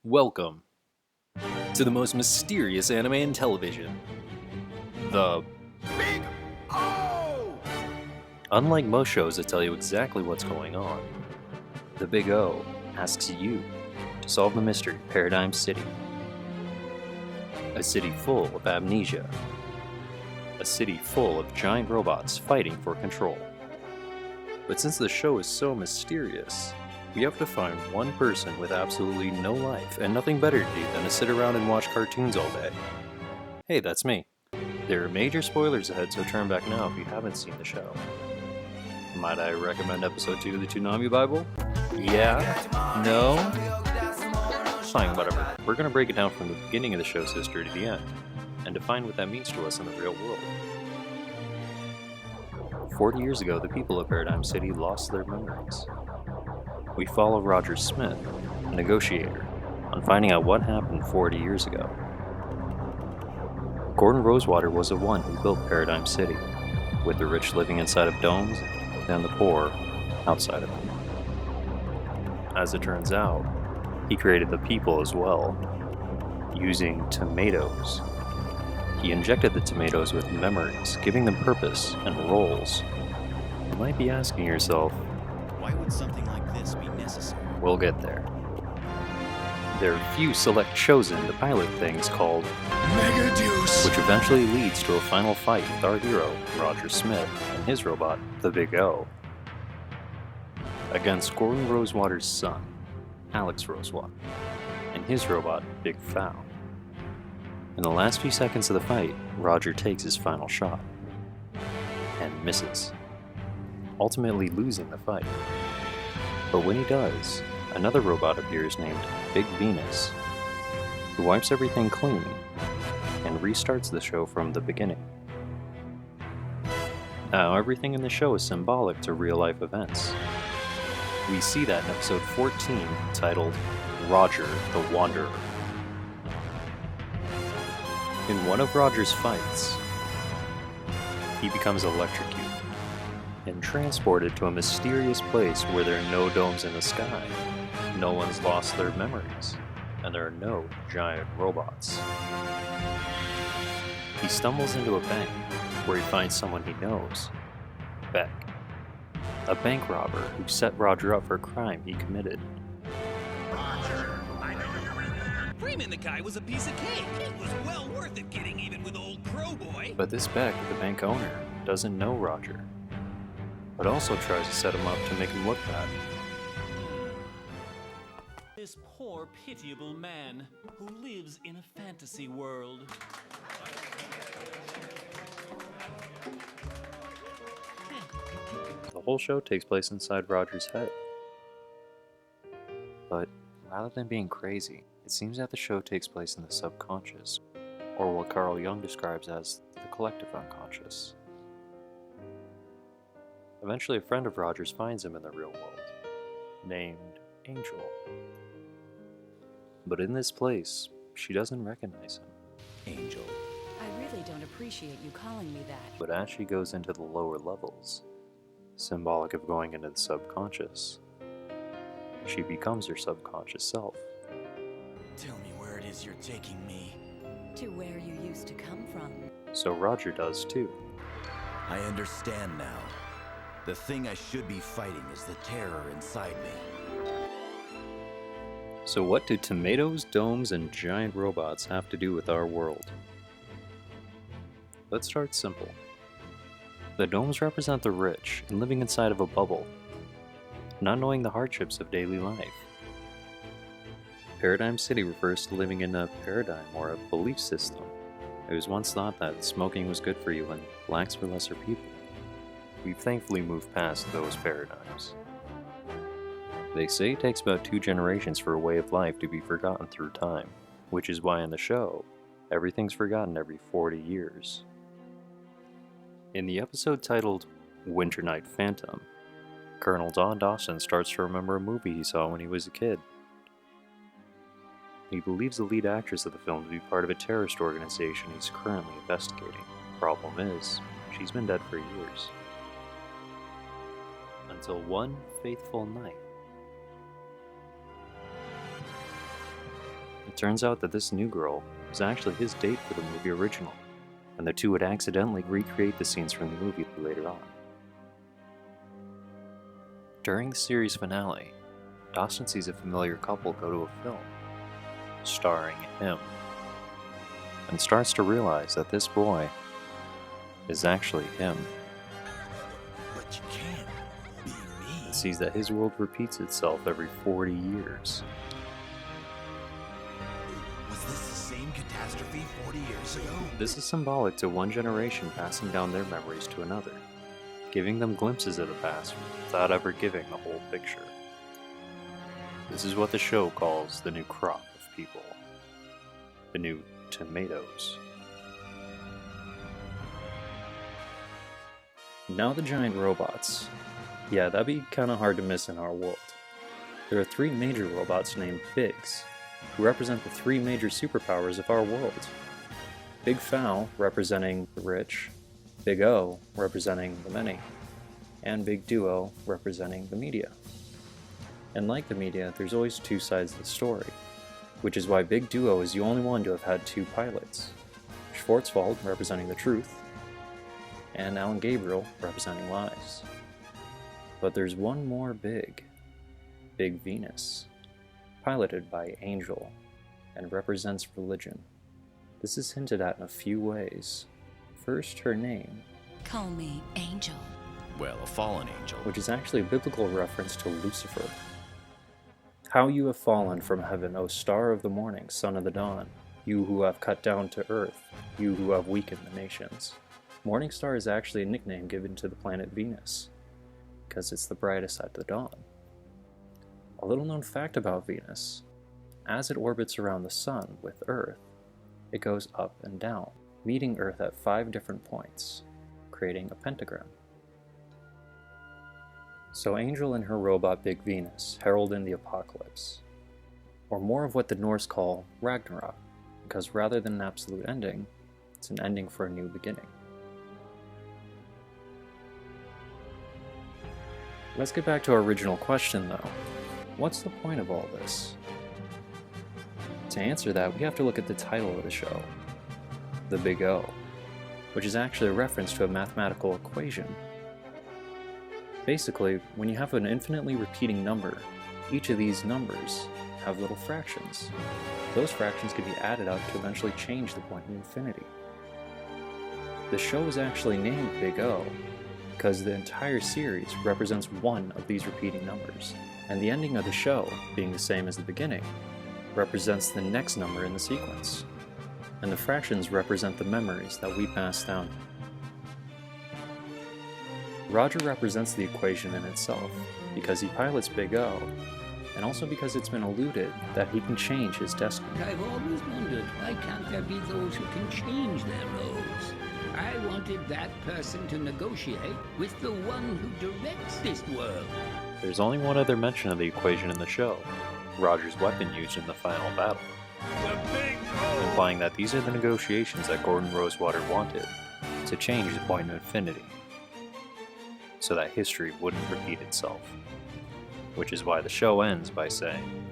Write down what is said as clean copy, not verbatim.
Welcome to the most mysterious anime in television, the Big O! Unlike most shows that tell you exactly what's going on, the Big O asks you to solve the mystery of Paradigm City. A city full of amnesia. A city full of giant robots fighting for control. But since the show is so mysterious, we have to find one person with absolutely no life and nothing better to do than to sit around and watch cartoons all day. Hey, that's me. There are major spoilers ahead, so turn back now if you haven't seen the show. Might I recommend episode 2 of the Toonami Bible? Yeah? No? Fine, whatever. We're gonna break it down from the beginning of the show's history to the end, and define what that means to us in the real world. 40 years ago, the people of Paradigm City lost their memories. We follow Roger Smith, a negotiator, on finding out what happened 40 years ago. Gordon Rosewater was the one who built Paradigm City, with the rich living inside of domes and the poor outside of them. As it turns out, he created the people as well, using tomatoes. He injected the tomatoes with memories, giving them purpose and roles. You might be asking yourself, Why would something like this be necessary? we'll get there. There are few select chosen to pilot things called Mega Deuce! which eventually leads to a final fight with our hero, Roger Smith, and his robot, the Big O, against Gordon Rosewater's son, Alex Rosewater, and his robot, Big Fow. In the last few seconds of the fight, Roger takes his final shot, and misses, ultimately losing the fight. But when he does, another robot appears named Big Venus, who wipes everything clean and restarts the show from the beginning. Now, everything in the show is symbolic to real-life events. We see that in episode 14, titled Roger the Wanderer. In one of Roger's fights, he becomes electrocuted and transported to a mysterious place where there are no domes in the sky, no one's lost their memories, and there are no giant robots. He stumbles into a bank where he finds someone he knows, Beck, a bank robber who set Roger up for a crime he committed. Roger, I know you're in there. Framing the guy was a piece of cake. It was well worth it getting even with old Crow Boy. But this Beck, the bank owner, doesn't know Roger, but also tries to set him up to make him look bad. This poor, pitiable man who lives in a fantasy world. The whole show takes place inside Roger's head. But rather than being crazy, it seems that the show takes place in the subconscious, or what Carl Jung describes as the collective unconscious. Eventually, a friend of Roger's finds him in the real world, named Angel. But in this place, she doesn't recognize him. Angel. I really don't appreciate you calling me that. But as she goes into the lower levels, symbolic of going into the subconscious, she becomes her subconscious self. Tell me where it is you're taking me. To where you used to come from. So Roger does too. I understand now. The thing I should be fighting is the terror inside me. So what do tomatoes, domes, and giant robots have to do with our world? Let's start simple. The domes represent the rich and living inside of a bubble, not knowing the hardships of daily life. Paradigm City refers to living in a paradigm or a belief system. It was once thought that smoking was good for you and blacks were lesser people. We've thankfully moved past those paradigms. They say it takes about 2 generations for a way of life to be forgotten through time, which is why in the show, everything's forgotten every 40 years. In the episode titled Winter Night Phantom, Colonel Don Dawson starts to remember a movie he saw when he was a kid. He believes the lead actress of the film to be part of a terrorist organization he's currently investigating. Problem is, she's been dead for years. Until one fateful night. turns out that this new girl was actually his date for the movie original, and the two would accidentally recreate the scenes from the movie later on. During the series finale, Dawson sees a familiar couple go to a film, starring him, and starts to realize that this boy is actually him. But you can't be me. And sees that his world repeats itself every 40 years. Was this the same catastrophe 40 years ago? This is symbolic to one generation passing down their memories to another, giving them glimpses of the past without ever giving the whole picture. This is what the show calls the new crop of people. The new tomatoes. Now the giant robots. Yeah, that'd be kinda hard to miss in our world. There are 3 major robots named Bigs, who represent the 3 major superpowers of our world. Big Fow representing the rich, Big O representing the many, and Big Duo representing the media. And like the media, there's always 2 sides of the story, which is why Big Duo is the only one to have had 2 pilots. Schwarzwald representing the truth, and Alan Gabriel representing lies. But there's one more Big Venus, piloted by Angel, and represents religion. This is hinted at in a few ways. First, her name, Call me Angel. Well, a fallen angel. which is actually a biblical reference to Lucifer. How you have fallen from heaven, O star of the morning, son of the dawn, you who have cut down to earth, you who have weakened the nations. Morning star is actually a nickname given to the planet Venus, because it's the brightest at the dawn. A little known fact about Venus: as it orbits around the sun with Earth, it goes up and down, meeting Earth at 5 different points, creating a pentagram. So Angel and her robot Big Venus herald in the apocalypse, or more of what the Norse call Ragnarok, because rather than an absolute ending, it's an ending for a new beginning. Let's get back to our original question though. What's the point of all this? To answer that, we have to look at the title of the show, The Big O, which is actually a reference to a mathematical equation. Basically, when you have an infinitely repeating number, each of these numbers have little fractions. Those fractions can be added up to eventually change the point of infinity. The show is actually named Big O because the entire series represents one of these repeating numbers, and the ending of the show, being the same as the beginning, represents the next number in the sequence, and the fractions represent the memories that we pass down. Roger represents the equation in itself, because he pilots Big O, and also because it's been alluded that he can change his destiny. I've always wondered, why can't there be those who can change their roles? I wanted that person to negotiate with the one who directs this world. There's only one other mention of the equation in the show, Roger's weapon used in the final battle, implying that these are the negotiations that Gordon Rosewater wanted to change the point of infinity, so that history wouldn't repeat itself. Which is why the show ends by saying,